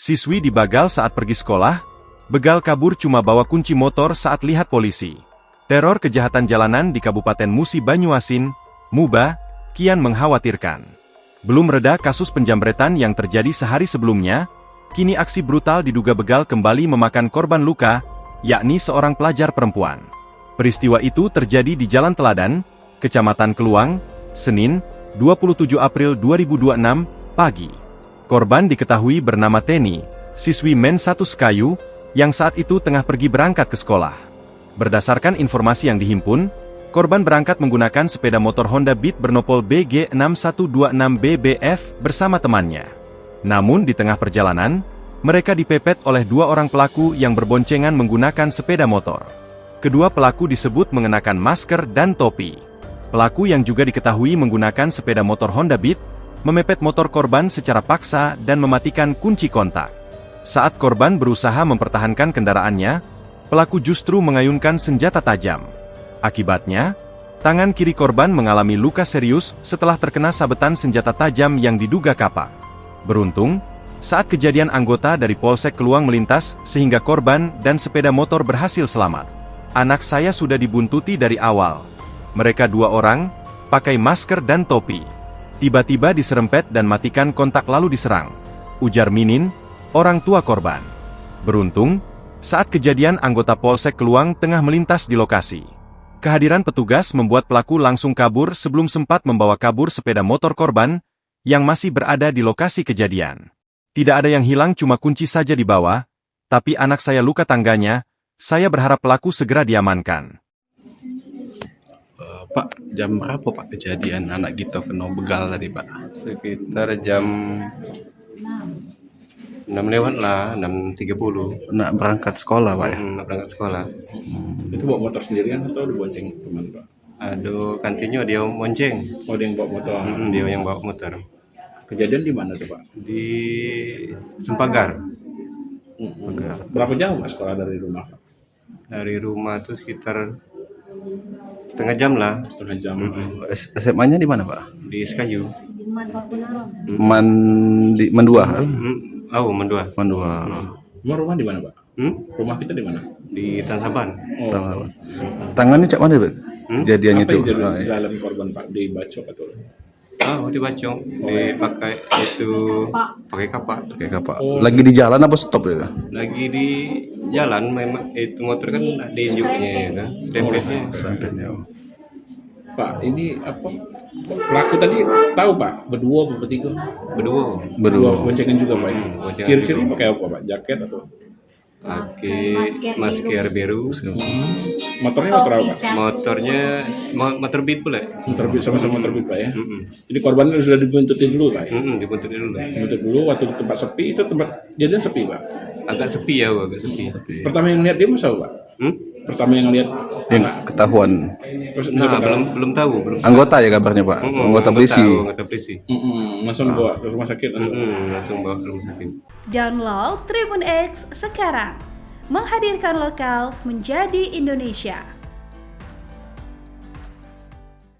Siswi dibagal saat pergi sekolah, begal kabur cuma bawa kunci motor saat lihat polisi. Teror kejahatan jalanan di Kabupaten Musi Banyuasin, Muba, kian mengkhawatirkan. Belum reda kasus penjamretan yang terjadi sehari sebelumnya, kini aksi brutal diduga begal kembali memakan korban luka, yakni seorang pelajar perempuan. Peristiwa itu terjadi di Jalan Teladan, Kecamatan Keluang, Senin, 27 April 2026, pagi. Korban diketahui bernama Teni, siswi Men 1 Sekayu, yang saat itu tengah pergi berangkat ke sekolah. Berdasarkan informasi yang dihimpun, korban berangkat menggunakan sepeda motor Honda Beat bernopol BG6126BBF bersama temannya. Namun di tengah perjalanan, mereka dipepet oleh dua orang pelaku yang berboncengan menggunakan sepeda motor. Kedua pelaku disebut mengenakan masker dan topi. Pelaku yang juga diketahui menggunakan sepeda motor Honda Beat, memepet motor korban secara paksa dan mematikan kunci kontak. Saat korban berusaha mempertahankan kendaraannya, pelaku justru mengayunkan senjata tajam. Akibatnya, tangan kiri korban mengalami luka serius setelah terkena sabetan senjata tajam yang diduga kapak. Beruntung, saat kejadian anggota dari Polsek Keluang melintas sehingga korban dan sepeda motor berhasil selamat. Anak saya sudah dibuntuti dari awal. Mereka dua orang, pakai masker dan topi. Tiba-tiba diserempet dan matikan kontak lalu diserang, ujar Minin, orang tua korban. Beruntung, saat kejadian anggota Polsek Keluang tengah melintas di lokasi. Kehadiran petugas membuat pelaku langsung kabur sebelum sempat membawa kabur sepeda motor korban, yang masih berada di lokasi kejadian. Tidak ada yang hilang, cuma kunci saja dibawa, tapi anak saya luka tangganya. Saya berharap pelaku segera diamankan. Pak, jam berapa Pak kejadian anak kita kena begal tadi Pak? Sekitar jam 6 lewat lah, 6.30. Nak berangkat sekolah Pak ya? Berangkat sekolah. Itu bawa motor sendirian atau dibonceng teman Pak? Aduh, kantinnya dia bonceng. Oh, dia yang bawa motor. Dia yang bawa motor. Kejadian di mana tuh Pak? Di Sempagar. Berapa jauh Pak sekolah dari rumah Pak? Dari rumah tuh sekitar setengah jam lah. Setengah jam. SMA-nya di mana Pak? Di Sekayu. Mendua. Mendua. Rumah di mana Pak? Rumah kita di mana? Di Tansaban. Oh. Tangannya cak mana Pak? Kejadian Apa itu. yang jadi jalan korban Pak? Dibacok atau? Dibacok. Dipakai itu pakai kapak. Kayak kapak. Lagi di jalan apa stop ya? Lagi di jalan, memang itu motor kan ada injuknya ya kan, dempetnya. Sampainya. Pak, ini apa? Pelaku tadi tahu Pak? Berdua apa bertiga? Berdua. Boncengan juga Pak. Boncengan Ciri-ciri juga. pakai apa Pak? Jaket atau? Pakai masker biru. Motornya motor apa Pak? Motornya motor Beat pula. Motor Beat, sama-sama motor Beat Pak ya. Jadi korbannya sudah dibuntutin dulu Pak ya? Dibuntut dulu. Dibuntut dulu waktu di tempat sepi, itu tempat jadian sepi Pak? Agak sepi. Pertama yang lihat dia masa Pak? Pertama yang lihat Yang ketahuan. Belum tahu. Anggota ya kabarnya Pak? Anggota polisi. Anggota polisi. Langsung bawa ke rumah sakit langsung. Langsung bawa ke rumah sakit. Download Tribun X sekarang. Menghadirkan lokal menjadi Indonesia.